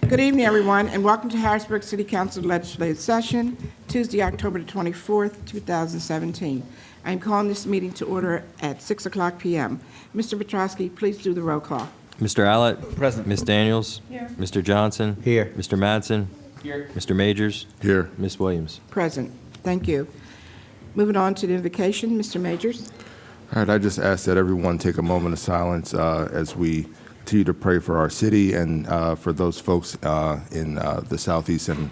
Good evening, everyone, and welcome to Harrisburg City Council Legislative Session, Tuesday, October the 24th, 2017. I am calling this meeting to order at 6 o'clock p.m. Mr. Petrosky, please do the roll call. Mr. Allett? Present. Ms. Daniels? Here. Mr. Johnson? Here. Mr. Madsen? Here. Mr. Majors? Here. Ms. Williams? Present. Thank you. Moving on to the invocation, Mr. Majors. All right, I just ask that everyone take a moment of silence as we continue to pray for our city and for those folks in the Southeast and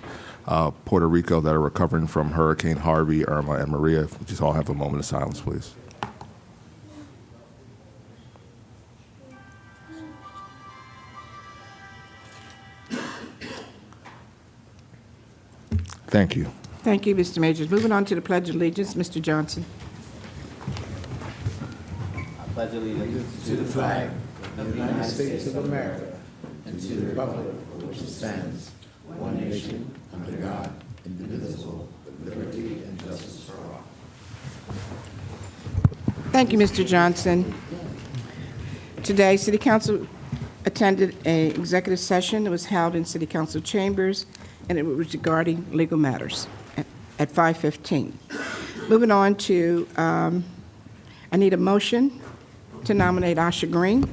Puerto Rico that are recovering from Hurricane Harvey, Irma, and Maria. Just all have a moment of silence, please. Thank you. Thank you, Mr. Majors. Moving on to the Pledge of Allegiance, Mr. Johnson. I pledge allegiance to the flag of the United States of America and to the republic for which it stands, one nation, under God, indivisible, with liberty and justice for all. Thank you, Mr. Johnson. Today, City Council attended an executive session that was held in City Council chambers, and it was regarding legal matters at 5:15. Moving on to, I need a motion to nominate Asha Green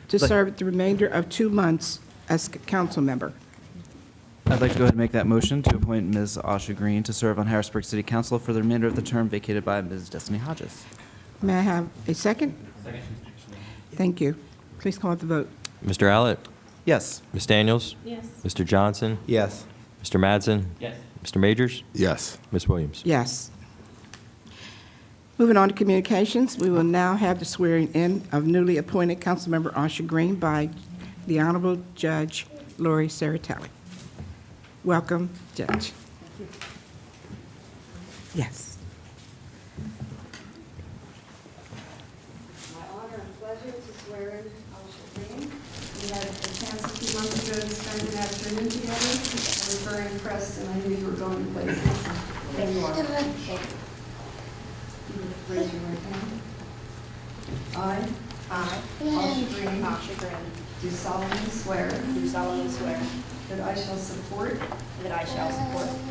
to serve the remainder of 2 months as council member. I'd like to go ahead and make that motion to appoint Ms. Asha Green to serve on Harrisburg City Council for the remainder of the term vacated by Ms. Destiny Hodges. May I have a second? Second. Thank you. Please call the vote. Mr. Allett? Yes. Ms. Daniels? Yes. Mr. Johnson? Yes. Mr. Madsen? Yes. Mr. Majors? Yes. Ms. Williams? Yes. Moving on to communications, we will now have the swearing in of newly appointed Councilmember Asha Green by the Honorable Judge Lori Saratelli. Welcome, Judge. Yes. My honor and pleasure to swear in Asha Green. We had a chance a few months ago to spend an afternoon together. I was very impressed, and I knew you were going places. There you are. Thank you. Raise your right hand. I, Asha Green, do solemnly swear that I shall support,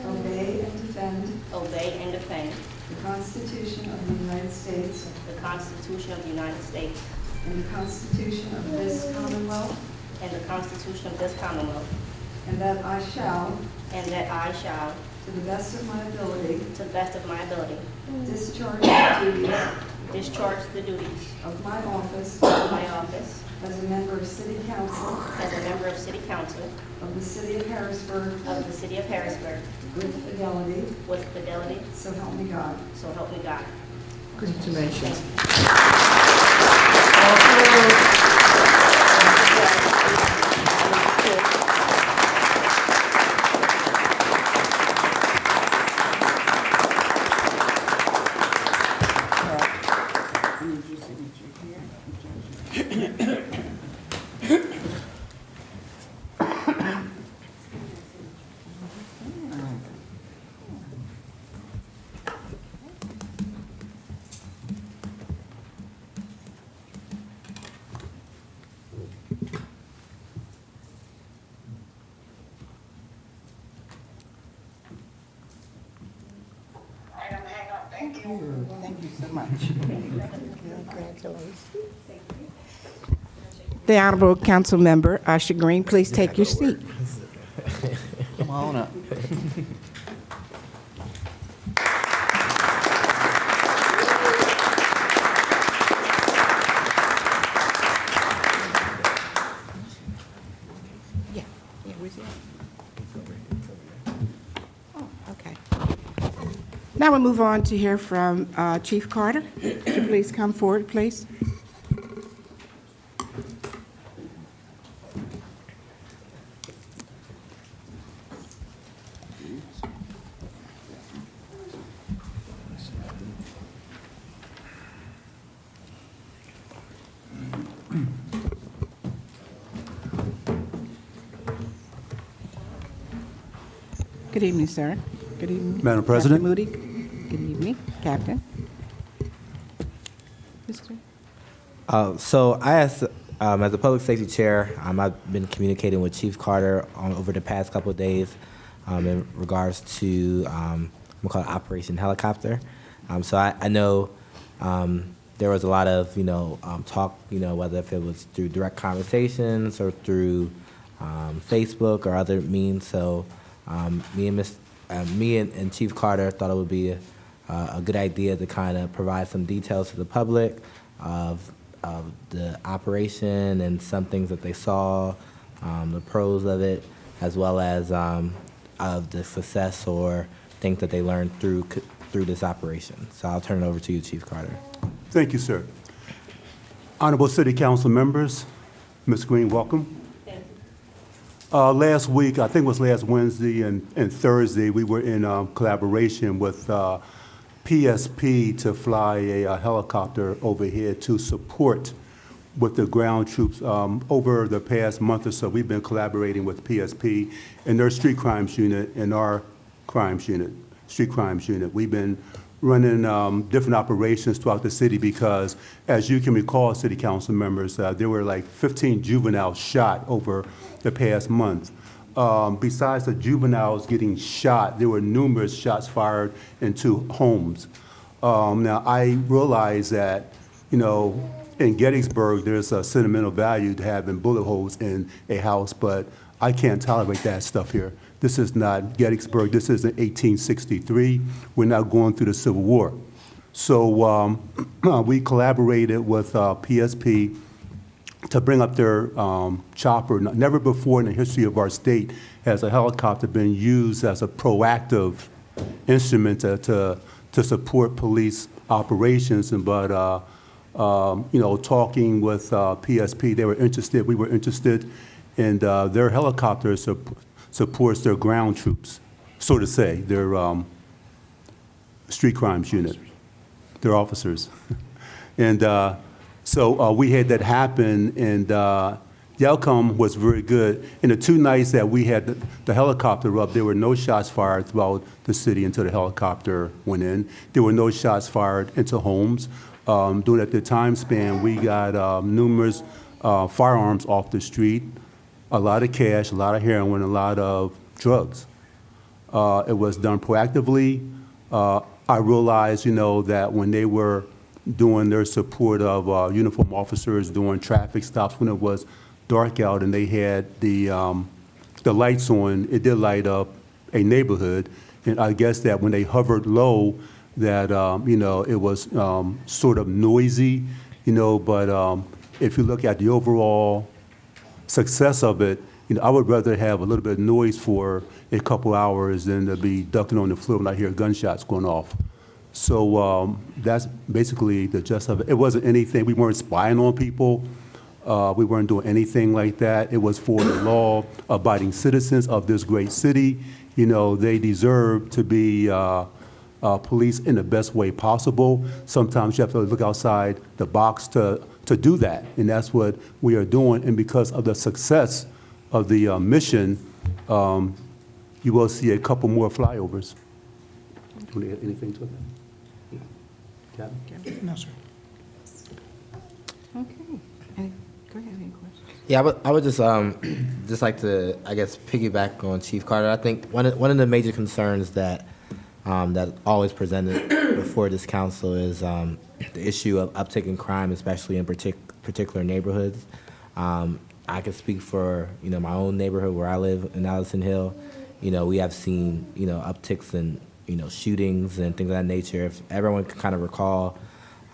obey, and defend the Constitution of the United States the Constitution of the United States and the Constitution of this Commonwealth, and the Constitution of this Commonwealth, and that I shall, and that I shall, to the best of my ability, to the best of my ability, discharge the duties discharge the duties of my office of my office as a member of City Council as a member of City Council of the City of Harrisburg of the City of Harrisburg with fidelity, with fidelity, so help me God. so help me God. Congratulations. Thank you so much. The Honorable Council Member Asha Green, please take your seat. Come on up. Yeah, where's he at? Oh, okay. Now we'll move on to hear from Chief Carter. Could you please come forward, please? Good evening, sir. Good evening. Madam President. Captain Moody. Good evening, Captain. Mr. So I asked As the public safety chair, I've been communicating with Chief Carter over the past couple of days in regards to we call it Operation Helicopter. So I know there was a lot of talk, whether if it was through direct conversations or through Facebook or other means. So me and Chief Carter thought it would be a good idea to kind of provide some details to the public of the operation and some things that they saw, the pros of it, as well as of the success or things that they learned through this operation. So I'll turn it over to you, Chief Carter. Thank you, sir. Honorable City Council members, Ms. Green, welcome. Last week, I think it was last Wednesday and Thursday, we were in collaboration with PSP to fly a helicopter overhead to support with the ground troops. Over the past month or so, we've been collaborating with PSP and their street crimes unit and our crimes unit, street crimes unit. We've been running different operations throughout the city because, as you can recall, city council members, there were like 15 juveniles shot over the past month. Besides the juveniles getting shot, there were numerous shots fired into homes. Now, I realize that, in Gettysburg, there's a sentimental value to having bullet holes in a house, but I can't tolerate that stuff here. This is not Gettysburg. This isn't 1863. We're not going through the Civil War. So we collaborated with PSP to bring up their chopper. Never before in the history of our state has a helicopter been used as a proactive instrument to support police operations. But talking with PSP, they were interested. We were interested, and their helicopter supports their ground troops, so to say, their street crimes unit, their officers. And so we had that happen, and the outcome was very good. In the 2 nights that we had the helicopter up, there were no shots fired throughout the city until the helicopter went in. There were no shots fired into homes. During the time span, we got numerous firearms off the street, a lot of cash, a lot of heroin, a lot of drugs. It was done proactively. I realized, that when they were doing their support of uniform officers doing traffic stops when it was dark out and they had the lights on, it did light up a neighborhood. And I guess that when they hovered low, that, it was sort of noisy, but if you look at the overall success of it, I would rather have a little bit of noise for a couple hours than to be ducking on the floor when I hear gunshots going off. So that's basically the gist of it. It wasn't anything, we weren't spying on people. We weren't doing anything like that. It was for the law-abiding citizens of this great city. They deserve to be policed in the best way possible. Sometimes you have to look outside the box to do that, and that's what we are doing. And because of the success of the mission, you will see a couple more flyovers. Do you want to add anything to it? Captain? No, sir. Okay. Go ahead, any questions? Yeah, I would just like to, I guess, piggyback on Chief Carter. I think one of the major concerns that always presented before this council is the issue of uptick in crime, especially in particular neighborhoods. I can speak for my own neighborhood where I live in Allison Hill. We have seen upticks in shootings and things of that nature. If everyone can kind of recall,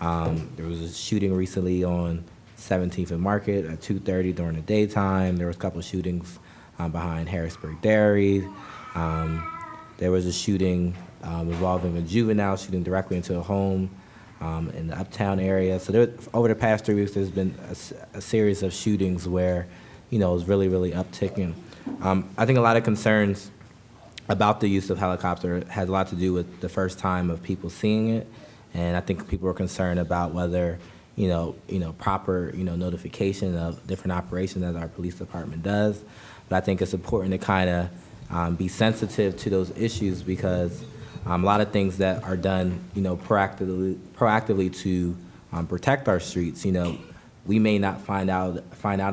there was a shooting recently on 17th and Market at 2:30 during the daytime. There was a couple of shootings behind Harrisburg Dairy. There was a shooting involving a juvenile shooting directly into a home in the Uptown area. So over the past 3 weeks, there's been a series of shootings where it was really, really upticking. I think a lot of concerns about the use of helicopter has a lot to do with the first time of people seeing it, and I think people are concerned about whether proper notification of different operations that our police department does. But I think it's important to kind of be sensitive to those issues because a lot of things that are done proactively to protect our streets we may not find out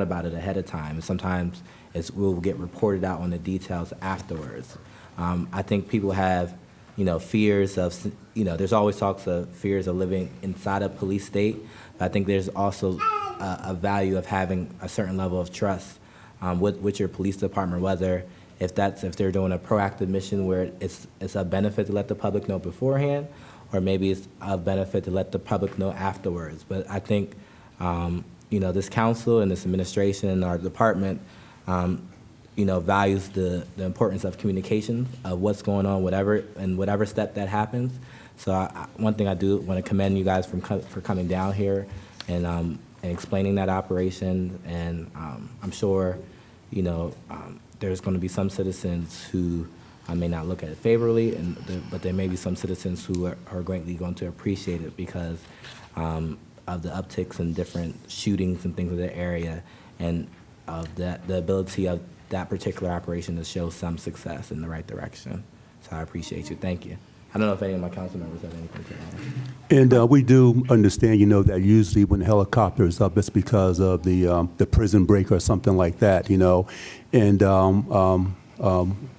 about it ahead of time. Sometimes we'll get reported out on the details afterwards. I think people have, fears of, there's always talks of fears of living inside a police state. But I think there's also a value of having a certain level of trust with your police department, whether if they're doing a proactive mission where it's a benefit to let the public know beforehand, or maybe it's a benefit to let the public know afterwards. But I think, this council and this administration and our department, values the importance of communication, of what's going on, whatever step that happens. So one thing I do want to commend you guys for coming down here and explaining that operation. And I'm sure, there's going to be some citizens who may not look at it favorably, but there may be some citizens who are greatly going to appreciate it because of the upticks in different shootings and things in the area, and of the ability of that particular operation to show some success in the right direction. So I appreciate you. Thank you. I don't know if any of my council members have anything to add. And we do understand, that usually when the helicopter is up, it's because of the prison break or something like that, And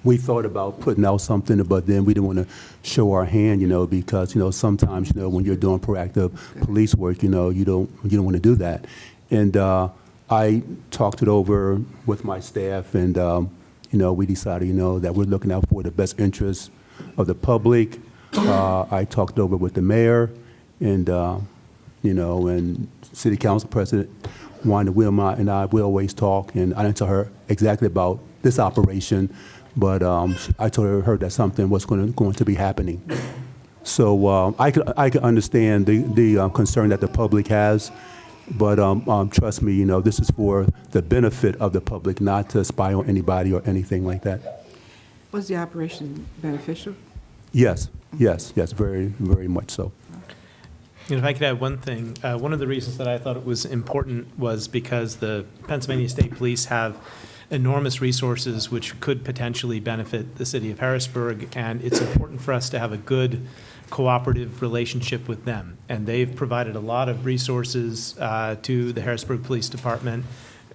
we thought about putting out something, but then we didn't want to show our hand, because, sometimes, when you're doing proactive police work, you don't want to do that. And I talked it over with my staff, and, we decided, that we're looking out for the best interests of the public. I talked over with the mayor and, and city council president, Wanda Wilmot, and I, we always talk, and I didn't tell her exactly about this operation, but I told her that something was going to be happening. So I could understand the concern that the public has, but trust me, this is for the benefit of the public, not to spy on anybody or anything like that. Was the operation beneficial? Yes, very, very much so. If I could add one thing, one of the reasons that I thought it was important was because the Pennsylvania State Police have enormous resources which could potentially benefit the city of Harrisburg, and it's important for us to have a good cooperative relationship with them. And they've provided a lot of resources to the Harrisburg Police Department,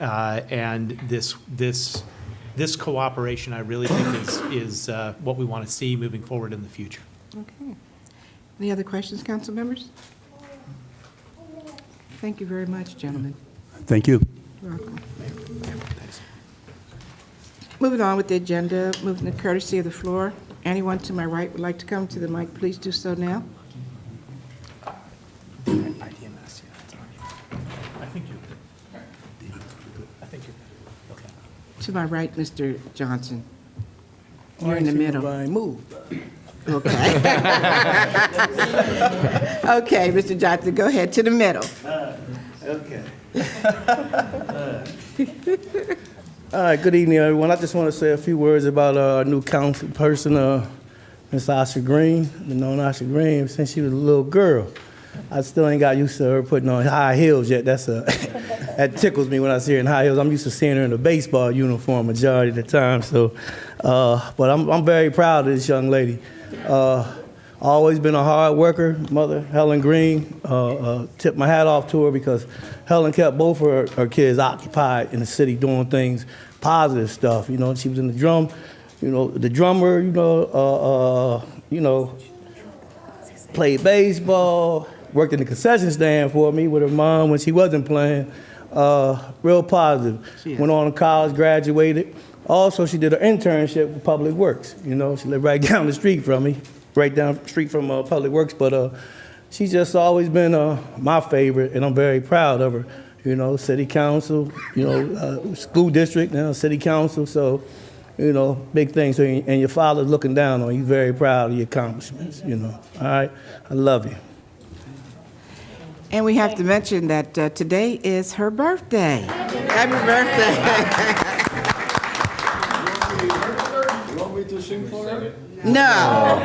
and this cooperation, I really think, is what we want to see moving forward in the future. Okay. Any other questions, council members? Thank you very much, gentlemen. Thank you. You're welcome. Moving on with the agenda, moving the courtesy of the floor. Anyone to my right would like to come to the mic, please do so now. I think you're good. I think you're good. Okay. To my right, Mr. Johnson. You're in the middle. Okay. Okay, Mr. Johnson, go ahead, to the middle. Okay. All right, good evening, everyone. I just want to say a few words about our new council person, Miss Asha Green. I've been knowing Asha Green since she was a little girl. I still ain't got used to her putting on high heels yet. That tickles me when I see her in high heels. I'm used to seeing her in a baseball uniform majority of the time. So, but I'm very proud of this young lady. Always been a hard worker. Mother, Helen Green, tip my hat off to her because Helen kept both of her kids occupied in the city doing things, positive stuff. She was in the the drummer, played baseball, worked in the concession stand for me with her mom when she wasn't playing. Real positive. Went on to college, graduated. Also, she did an internship with Public Works. She lived right down the street from me, right down the street from Public Works. But she's just always been my favorite, and I'm very proud of her. City council, school district, now city council. So, big things. So, and your father's looking down on you, very proud of your accomplishments. All right, I love you. And we have to mention that today is her birthday. Happy birthday. You want me to sing for her? No.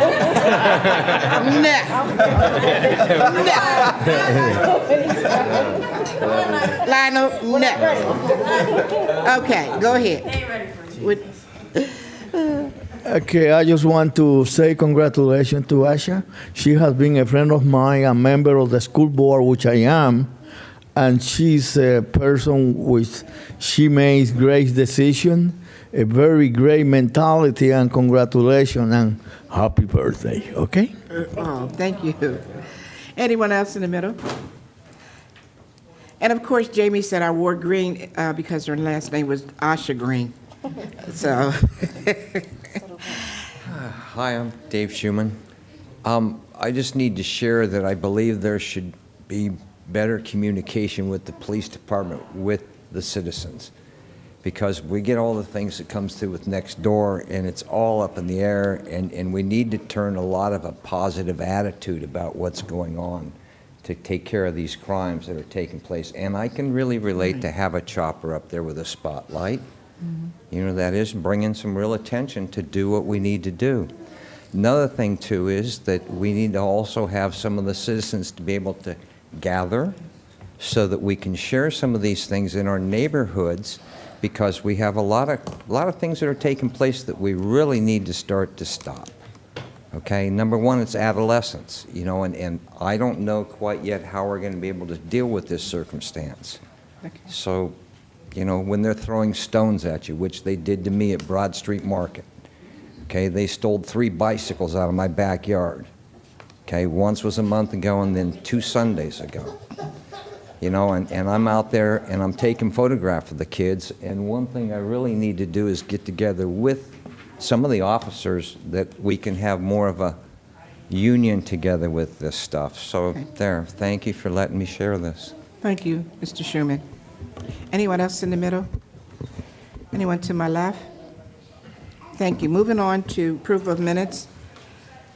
Lionel, no. Okay, go ahead. Okay, I just want to say congratulations to Asha. She has been a friend of mine, a member of the school board, which I am, and she's a person which she makes great decision, a very great mentality, and congratulations and happy birthday, okay? Oh, thank you. Anyone else in the middle? And of course, Jamie said I wore green because her last name was Asha Green. So, Hi, I'm Dave Schuman. I just need to share that I believe there should be better communication with the police department with the citizens, because we get all the things that comes through with Nextdoor, and it's all up in the air, and we need to turn a lot of a positive attitude about what's going on to take care of these crimes that are taking place. And I can really relate to have a chopper up there with a spotlight. You know, that is bringing some real attention to do what we need to do. Another thing, too, is that we need to also have some of the citizens to be able to gather so that we can share some of these things in our neighborhoods, because we have a lot of things that are taking place that we really need to start to stop. Okay, number one, it's adolescence, you know, and I don't know quite yet how we're going to be able to deal with this circumstance. okay. So, you know, when they're throwing stones at you, which they did to me at Broad Street Market, okay, they stole 3 bicycles out of my backyard. Okay, once was a month ago and then 2 Sundays ago. You know, and I'm out there and I'm taking photographs of the kids, and one thing I really need to do is get together with some of the officers that we can have more of a union together with this stuff. So Okay. there, thank you for letting me share this. Thank you, Mr. Schuman. Anyone else in the middle? Anyone to my left? Thank you. Moving on to approval of minutes.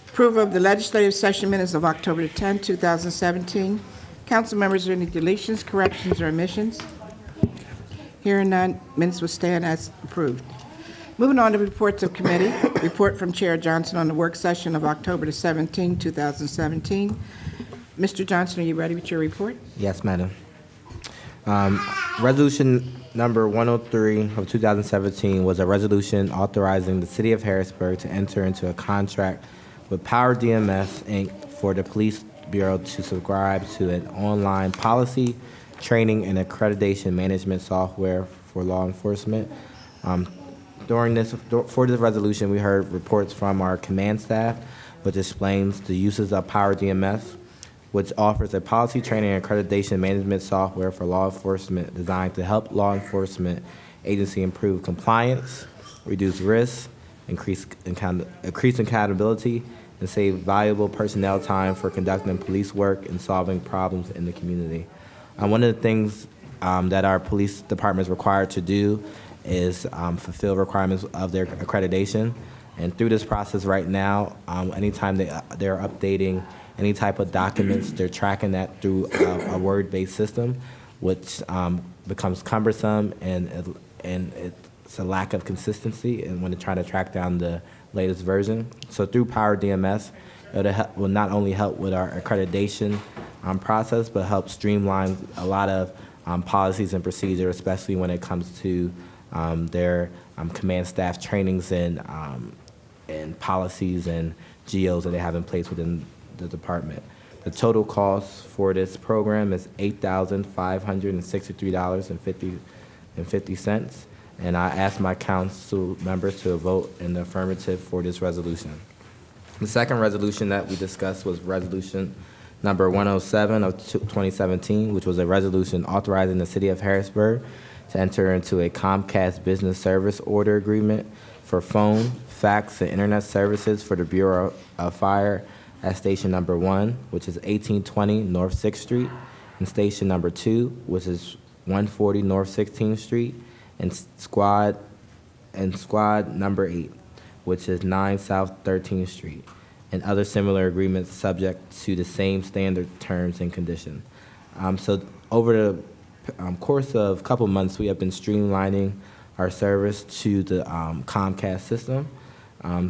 Approval of the legislative session minutes of October 10, 2017. Council members, are any deletions, corrections, or omissions? Hearing none, minutes will stand as approved. Moving on to reports of committee. Report from Chair Johnson on the work session of October 17, 2017. Mr. Johnson, are you ready with your report? Yes, Madam. Resolution number 103 of 2017 was a resolution authorizing the City of Harrisburg to enter into a contract with Power DMS, Inc. for the Police Bureau to subscribe to an online policy, training, and accreditation management software for law enforcement. For this resolution, we heard reports from our command staff, which explains the uses of Power DMS, which offers a policy, training, and accreditation management software for law enforcement designed to help law enforcement agency improve compliance, reduce risks, increase accountability, and save valuable personnel time for conducting police work and solving problems in the community. One of the things that our police department is required to do is fulfill requirements of their accreditation. And through this process right now, anytime they're updating any type of documents, they're tracking that through a word-based system, which becomes cumbersome, and it's a lack of consistency and when they're trying to track down the latest version. So through Power DMS, it will not only help with our accreditation process, but help streamline a lot of policies and procedures, especially when it comes to their command staff trainings and policies and GOs that they have in place within the department. The total cost for this program is $8,563.50. And I ask my council members to vote in the affirmative for this resolution. The second resolution that we discussed was resolution number 107 of 2017, which was a resolution authorizing the City of Harrisburg to enter into a Comcast business service order agreement for phone, fax, and internet services for the Bureau of Fire at Station Number 1, which is 1820 North 6th Street, and Station Number 2, which is 140 North 16th Street, and Squad Number 8, which is 9 South 13th Street, and other similar agreements subject to the same standard terms and conditions. So over the course of a couple months, we have been streamlining our service to the Comcast system.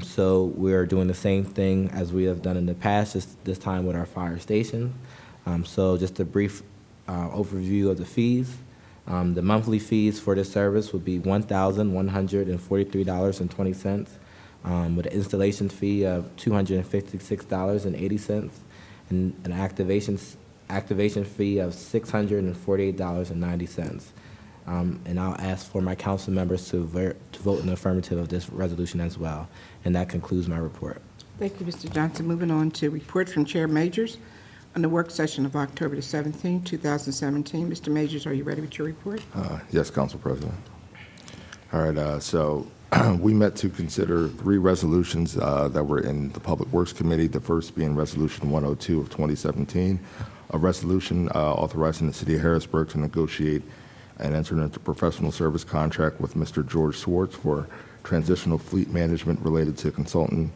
So we're doing the same thing as we have done in the past, just this time with our fire station. So just a brief overview of the fees. The monthly fees for this service would be $1,143.20, with an installation fee of $256.80, and an activation fee of $648.90. And I'll ask for my council members to vote in the affirmative of this resolution as well. And that concludes my report. Thank you, Mr. Johnson. Moving on to report from Chair Majors on the work session of October the 17th, 2017. Mr. Majors, are you ready with your report? Yes, Council President. All right, so we met to consider 3 resolutions that were in the Public Works Committee, the first being Resolution 102 of 2017, a resolution authorizing the City of Harrisburg to negotiate and enter into a professional service contract with Mr. George Swartz for transitional fleet management related consulting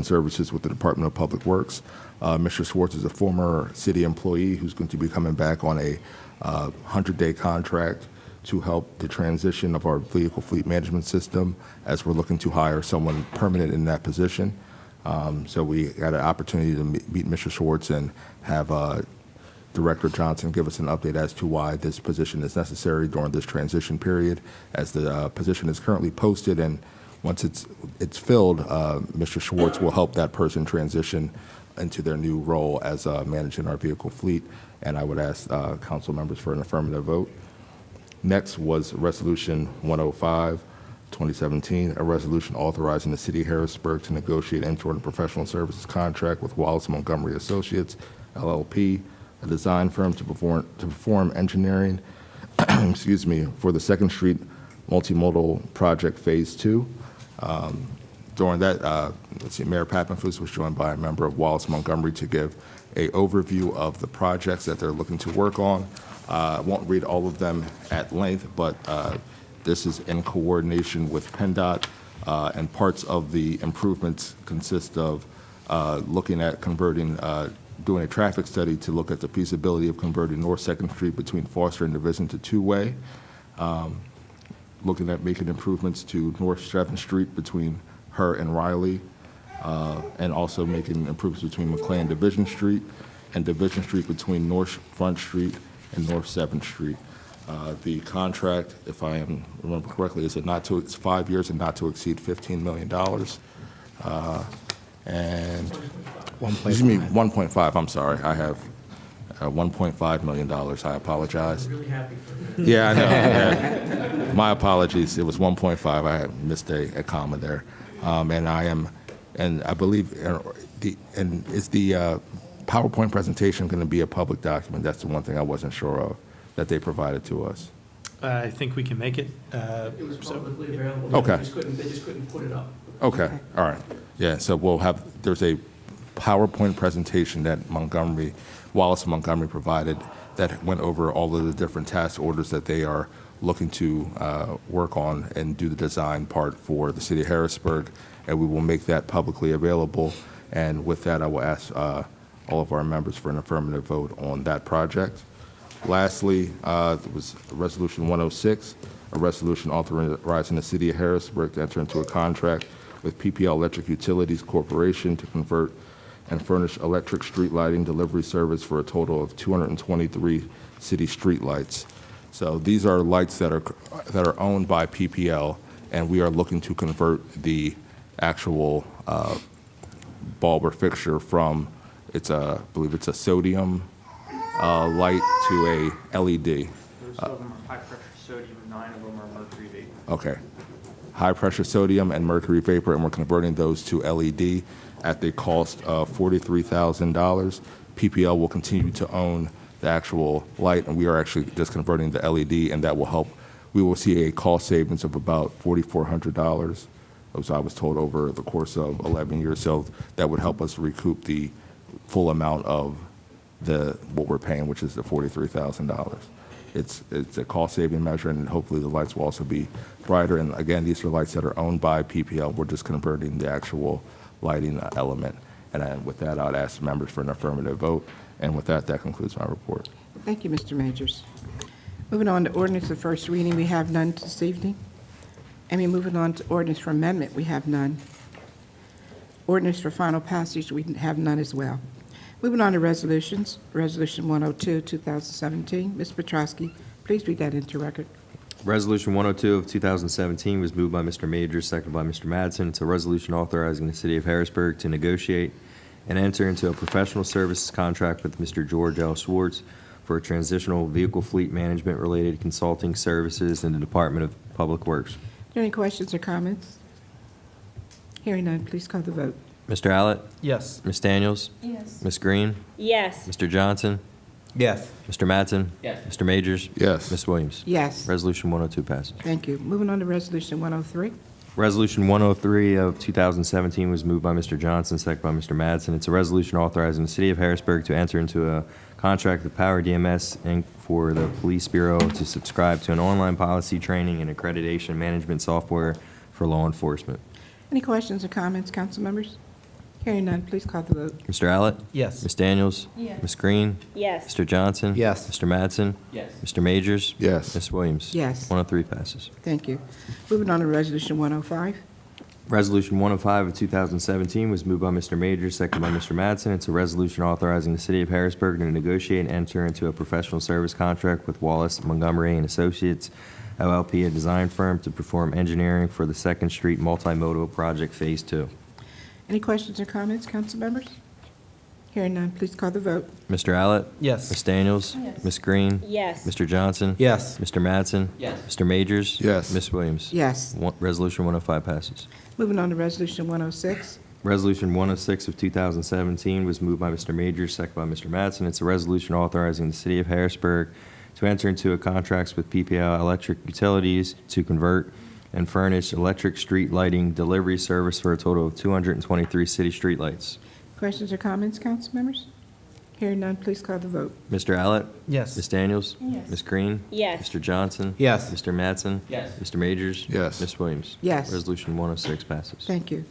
services with the Department of Public Works. Mr. Swartz is a former city employee who's going to be coming back on a 100-day contract to help the transition of our vehicle fleet management system as we're looking to hire someone permanent in that position. So we got an opportunity to meet Mr. Swartz and have Director Johnson give us an update as to why this position is necessary during this transition period, as the position is currently posted, and once it's filled, Mr. Swartz will help that person transition into their new role as managing our vehicle fleet. And I would ask council members for an affirmative vote. Next was Resolution 105, 2017, a resolution authorizing the City of Harrisburg to negotiate and enter into a professional services contract with Wallace Montgomery Associates, LLP, a design firm to perform engineering excuse me, for the 2nd Street Multimodal Project Phase 2. During that, Mayor Pappenfuss was joined by a member of Wallace Montgomery to give an overview of the projects that they're looking to work on. I won't read all of them at length, but this is in coordination with PennDOT, and parts of the improvements consist of looking at converting, doing a traffic study to look at the feasibility of converting North 2nd Street between Foster and Division to 2-way, looking at making improvements to North 7th Street between her and Riley, and also making improvements between McLean and Division Street, and Division Street between North Front Street and North 7th Street. The contract, if I remember correctly, is it's 5 years and not to exceed $15 million. And 1.5. I'm sorry, I have $1.5 million. I apologize. I'm really happy for Yeah, I know. Yeah. My apologies. It was 1.5. I had missed a comma there. And I believe, is the PowerPoint presentation going to be a public document? That's the one thing I wasn't sure of that they provided to us. I think we can make it. It was publicly available. Okay. They just couldn't put it up. Okay, all right. Yeah, so there's a PowerPoint presentation that Wallace Montgomery provided that went over all of the different task orders that they are looking to work on and do the design part for the City of Harrisburg, and we will make that publicly available. And with that, I will ask all of our members for an affirmative vote on that project. Lastly, there was Resolution 106, a resolution authorizing the City of Harrisburg to enter into a contract with PPL Electric Utilities Corporation to convert and furnish electric street lighting delivery service for a total of 223 city street lights. So these are lights that are owned by PPL, and we are looking to convert the actual bulb or fixture from I believe it's a sodium light to a LED. Most of them are high pressure sodium, 9 of them are mercury vapor. Okay. High pressure sodium and mercury vapor, and we're converting those to LED at the cost of $43,000. PPL will continue to own the actual light, and we are actually just converting the LED, and that will help. We will see a cost savings of about $4,400, as I was told, over the course of 11 years. So that would help us recoup the full amount of what we're paying, which is the $43,000. It's a cost-saving measure, and hopefully the lights will also be brighter. And again, these are lights that are owned by PPL. We're just converting the actual lighting element. And with that, I'd ask members for an affirmative vote. And with that, that concludes my report. Thank you, Mr. Majors. Moving on to ordinance of first reading, we have none this evening. Moving on to ordinance for amendment, we have none. Ordinance for final passage, we have none as well. Moving on to resolutions, Resolution 102, 2017. Ms. Petrosky, please read that into record. Resolution 102 of 2017 was moved by Mr. Majors, seconded by Mr. Madsen. It's a resolution authorizing the City of Harrisburg to negotiate and enter into a professional services contract with Mr. George L. Schwartz for transitional vehicle fleet management-related consulting services in the Department of Public Works. Are there any questions or comments? Hearing none, please call the vote. Mr. Allett? Yes. Ms. Daniels? Yes. Ms. Green? Yes. Mr. Johnson? Yes. Mr. Mattson? Yes. Mr. Majors? Yes. Ms. Williams? Yes. Resolution 102 passes. Thank you. Moving on to Resolution 103. Resolution 103 of 2017 was moved by Mr. Johnson, second by Mr. Madsen. It's a resolution authorizing the City of Harrisburg to enter into a contract with Power DMS Inc. for the Police Bureau to subscribe to an online policy training and accreditation management software for law enforcement. Any questions or comments, council members? Hearing none, please call the vote. Mr. Allett? Yes. Ms. Daniels? Yes. Ms. Green? Yes. Mr. Johnson? Yes. Mr. Madsen? Yes. Mr. Majors? Yes. Ms. Williams? Yes. 103 passes. Thank you. Moving on to Resolution 105. Resolution 105 of 2017 was moved by Mr. Majors, second by Mr. Madsen. It's a resolution authorizing the City of Harrisburg to negotiate and enter into a professional service contract with Wallace, Montgomery and Associates, LLP, a design firm, to perform engineering for the 2nd Street Multimodal Project Phase 2. Any questions or comments, council members? Hearing none, please call the vote. Mr. Allett? Yes. Ms. Daniels? Yes. Ms. Green? Yes. Mr. Johnson? Yes. Mr. Madsen? Yes. Mr. Majors? Yes. Ms. Williams? Yes. Resolution 105 passes. Moving on to Resolution 106. Resolution 106 of 2017 was moved by Mr. Majors, second by Mr. Madsen. It's a resolution authorizing the City of Harrisburg to enter into a contracts with PPL Electric Utilities to convert and furnish electric street lighting delivery service for a total of 223 city streetlights. Questions or comments, council members? Hearing none, please call the vote. Mr. Allett? Yes. Ms. Daniels? Yes. Ms. Green? Yes. Mr. Johnson? Yes. Mr. Madsen? Yes. Mr. Majors? Yes. Ms. Williams? Yes. Resolution 106 passes. Thank you.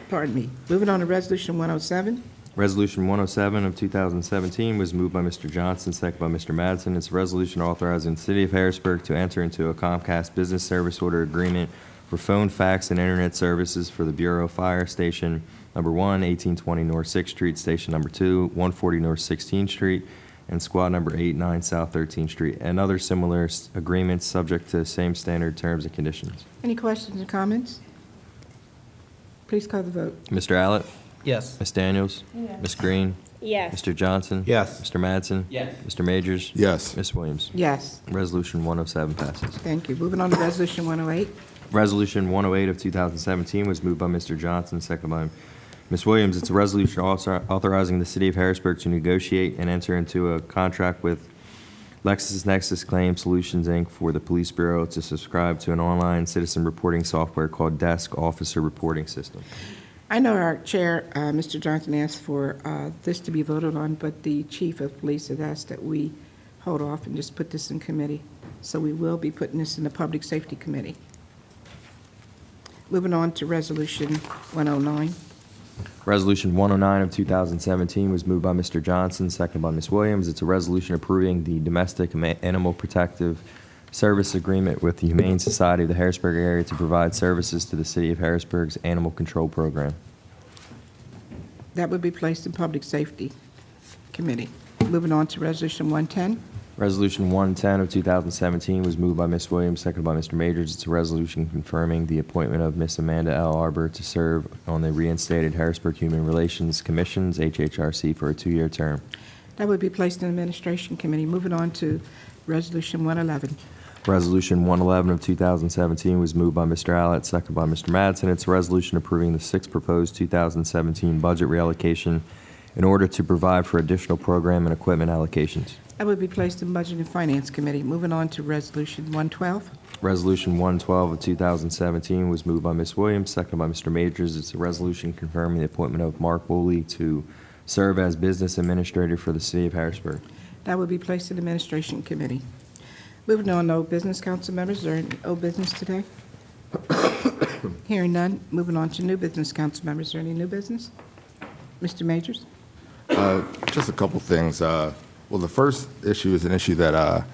Pardon me. Moving on to Resolution 107. Resolution 107 of 2017 was moved by Mr. Johnson, second by Mr. Madsen. It's a resolution authorizing the City of Harrisburg to enter into a Comcast Business Service Order Agreement for phone, fax, and internet services for the Bureau Fire Station Number 1, 1820 North 6th Street, Station Number 2, 140 North 16th Street, and Squad Number 8, 9 South 13th Street, and other similar agreements subject to the same standard terms and conditions. Any questions or comments? Please call the vote. Mr. Allett? Yes. Ms. Daniels? Yes. Ms. Green? Yes. Mr. Johnson? Yes. Mr. Madsen? Yes. Mr. Majors? Yes. Ms. Williams? Yes. Resolution 107 passes. Thank you. Moving on to Resolution 108. Resolution 108 of 2017 was moved by Mr. Johnson, second by Ms. Williams. It's a resolution authorizing the City of Harrisburg to negotiate and enter into a contract with LexisNexis Claim Solutions, Inc. for the Police Bureau to subscribe to an online citizen reporting software called Desk Officer Reporting System. I know our chair, Mr. Johnson, asked for this to be voted on, but the chief of police had asked that we hold off and just put this in committee. So we will be putting this in the Public Safety Committee. Moving on to Resolution 109. Resolution 109 of 2017 was moved by Mr. Johnson, second by Ms. Williams. It's a resolution approving the Domestic Animal Protective Service Agreement with the Humane Society of the Harrisburg area to provide services to the City of Harrisburg's Animal Control Program. That would be placed in Public Safety Committee. Moving on to Resolution 110. Resolution 110 of 2017 was moved by Ms. Williams, seconded by Mr. Majors. It's a resolution confirming the appointment of Ms. Amanda L. Arbor to serve on the reinstated Harrisburg Human Relations Commission's HHRC for a 2-year term. That would be placed in Administration Committee. Moving on to Resolution 111. Resolution 111 of 2017 was moved by Mr. Allett, seconded by Mr. Madsen. It's a resolution approving the 6th proposed 2017 budget reallocation in order to provide for additional program and equipment allocations. That would be placed in Budget and Finance Committee. Moving on to Resolution 112. Resolution 112 of 2017 was moved by Ms. Williams, seconded by Mr. Majors. It's a resolution confirming the appointment of Mark Woolley to serve as Business Administrator for the City of Harrisburg. That would be placed in Administration Committee. Moving on to old business, council members. Is there any old business today? Hearing none. Moving on to new business, council members. Is there any new business? Mr. Majors? Just a couple things. Well, the first issue is an issue that I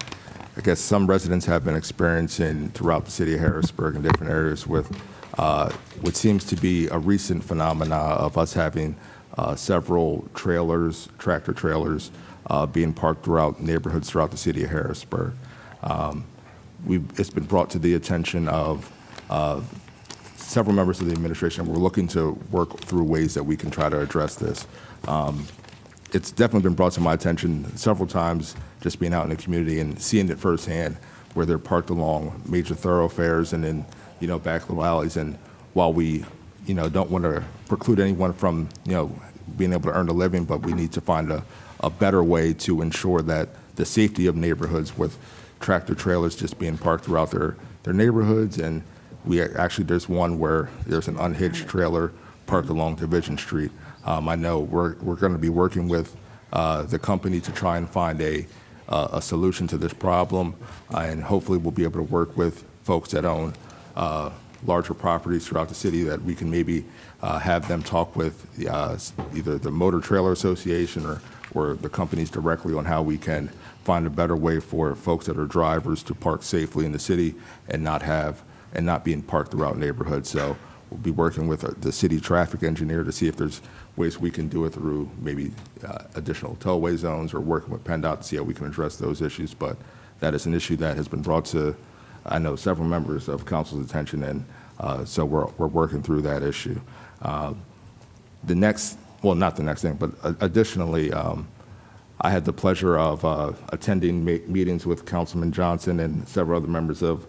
guess some residents have been experiencing throughout the city of Harrisburg in different areas with what seems to be a recent phenomena of us having several trailers, tractor trailers, being parked throughout neighborhoods throughout the city of Harrisburg. It's been brought to the attention of several members of the administration, we're looking to work through ways that we can try to address this. It's definitely been brought to my attention several times, just being out in the community and seeing it firsthand, where they're parked along major thoroughfares and in, back little alleys. And while we, don't want to preclude anyone from, being able to earn a living, but we need to find a better way to ensure that the safety of neighborhoods with tractor trailers just being parked throughout their neighborhoods. And there's one where there's an unhitched trailer parked along Division Street. I know we're going to be working with the company to try and find a solution to this problem, and hopefully we'll be able to work with folks that own larger properties throughout the city, that we can maybe have them talk with either the Motor Trailer Association or the companies directly on how we can find a better way for folks that are drivers to park safely in the city and not being parked throughout neighborhoods. So we'll be working with the city traffic engineer to see if there's ways we can do it through maybe additional tollway zones, or working with PennDOT to see how we can address those issues. But that is an issue that has been brought to, I know, several members of council's attention, and so we're working through that issue. Not the next thing, but additionally, I had the pleasure of attending meetings with Councilman Johnson and several other members of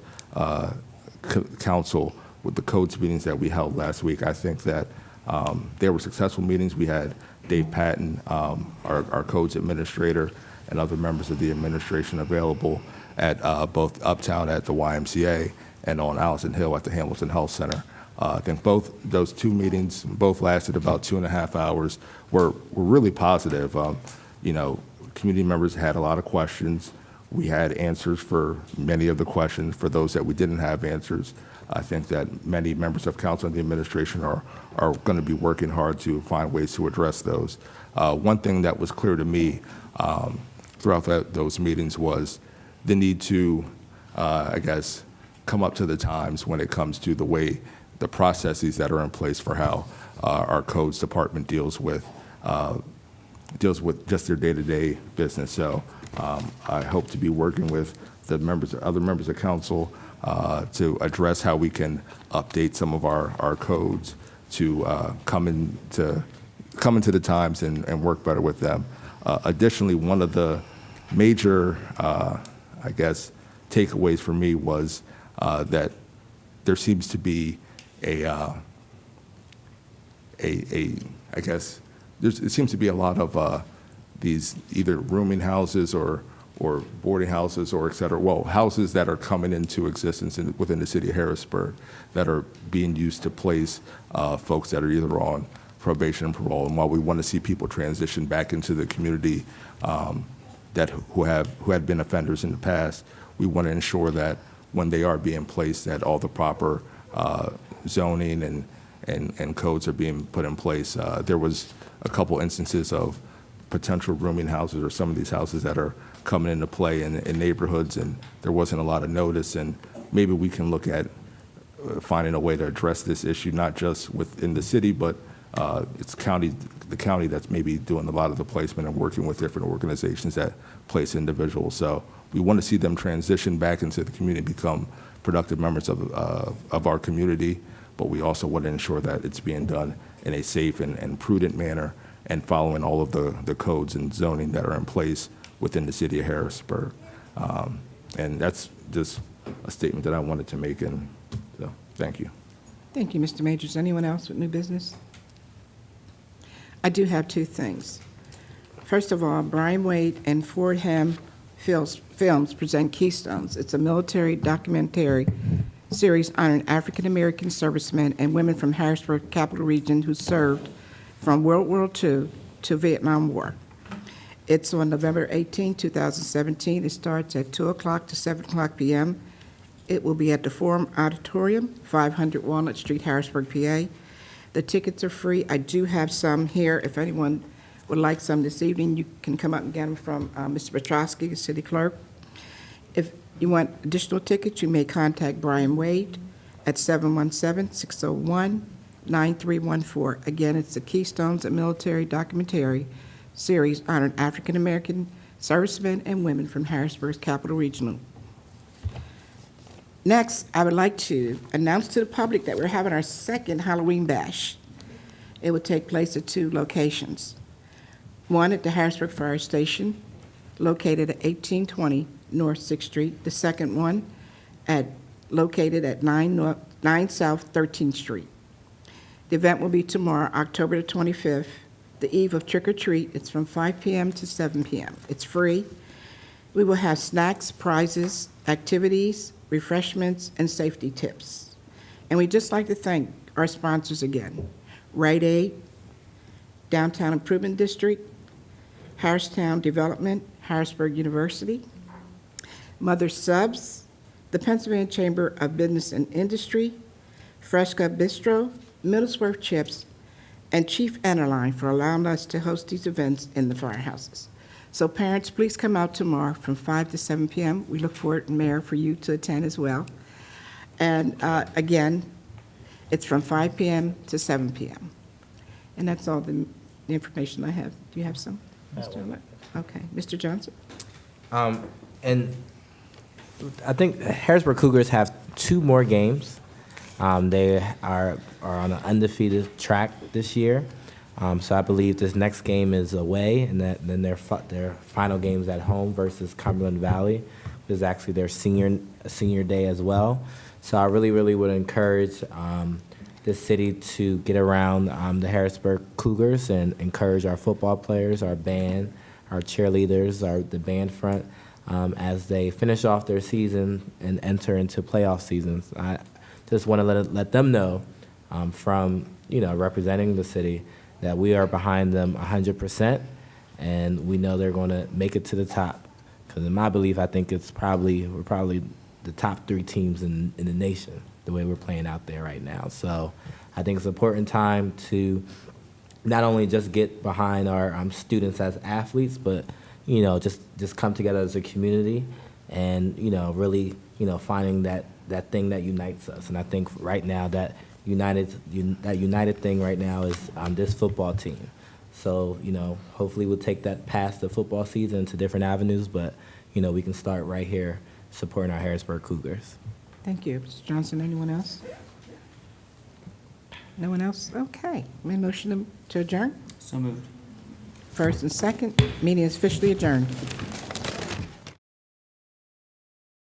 council with the codes meetings that we held last week. I think that they were successful meetings. We had Dave Patton, our codes administrator, and other members of the administration available at both uptown at the YMCA and on Allison Hill at the Hamilton Health Center. I think both those two meetings both lasted about 2.5 hours. Were really positive. Community members had a lot of questions. We had answers for many of the questions. For those that we didn't have answers, I think that many members of council and the administration are going to be working hard to find ways to address those. One thing that was clear to me throughout those meetings was the need to, come up to the times when it comes to the way the processes that are in place for how our codes department deals with just their day-to-day business. So I hope to be working with the other members of council to address how we can update some of our codes to come into the times and work better with them. Additionally, one of the major, takeaways for me was that there seems to be it seems to be a lot of these either rooming houses or boarding houses or et cetera, houses that are coming into existence within the city of Harrisburg that are being used to place folks that are either on probation and parole. And while we want to see people transition back into the community who had been offenders in the past, we want to ensure that when they are being placed, that all the proper zoning and codes are being put in place. There was a couple instances of potential rooming houses or some of these houses that are coming into play in neighborhoods, and there wasn't a lot of notice. And maybe we can look at finding a way to address this issue, not just within the city, but it's the county that's maybe doing a lot of the placement and working with different organizations that place individuals. So we want to see them transition back into the community, become productive members of our community, but we also want to ensure that it's being done in a safe and prudent manner and following all of the codes and zoning that are in place within the city of Harrisburg. And that's just a statement that I wanted to make, and so thank you. Thank you, Mr. Majors. Anyone else with new business? I do have two things. First of all, Brian Wade and Fordham Films present Keystones. It's a military documentary series honoring African-American servicemen and women from Harrisburg Capital Region who served from World War II to Vietnam War. It's on November 18, 2017. It starts at 2 o'clock to 7 o'clock p.m. It will be at the Forum Auditorium, 500 Walnut Street, Harrisburg, PA. The tickets are free. I do have some here. If anyone would like some this evening, you can come up and get them from Mr. Petrosky, the city clerk. If you want additional tickets, you may contact Brian Wade at 717-601-9314. Again, it's the Keystones, a military documentary series honoring African-American servicemen and women from Harrisburg's Capital Regional. Next, I would like to announce to the public that we're having our second Halloween bash. It will take place at 2 locations. One at the Harrisburg Fire Station, located at 1820 North 6th Street. The second one located at 9 South 13th Street. The event will be tomorrow, October the 25th, the eve of Trick or Treat. It's from 5 p.m. to 7 p.m. It's free. We will have snacks, prizes, activities, refreshments, and safety tips. And we'd just like to thank our sponsors again: Rite Aid, Downtown Improvement District, Harristown Development, Harrisburg University, Mother Subs, the Pennsylvania Chamber of Business and Industry, Fresca Bistro, Middlesworth Chips, and Chief Airline for allowing us to host these events in the firehouses. So parents, please come out tomorrow from 5 to 7 p.m. We look forward, Mayor, for you to attend as well. And again, it's from 5 p.m. to 7 p.m. And that's all the information I have. Do you have some, Mr. Elect? Okay, Mr. Johnson? And I think Harrisburg Cougars have 2 more games. They are on an undefeated track this year. So I believe this next game is away, and then their final game is at home versus Cumberland Valley, which is actually their senior day as well. So I really, really would encourage this city to get around the Harrisburg Cougars and encourage our football players, our band, our cheerleaders, the band front, as they finish off their season and enter into playoff seasons. I just want to let them know from representing the city that we are behind them 100%, and we know they're going to make it to the top. Because in my belief, I think we're probably the top 3 teams in the nation, the way we're playing out there right now. So I think it's an important time to not only just get behind our students as athletes, but just come together as a community and really finding that thing that unites us. And I think right now that united thing right now is this football team. So hopefully we'll take that past the football season to different avenues, but we can start right here supporting our Harrisburg Cougars. Thank you. Mr. Johnson, anyone else? No one else? Okay. May I motion to adjourn? So moved. First and second, meeting is officially adjourned.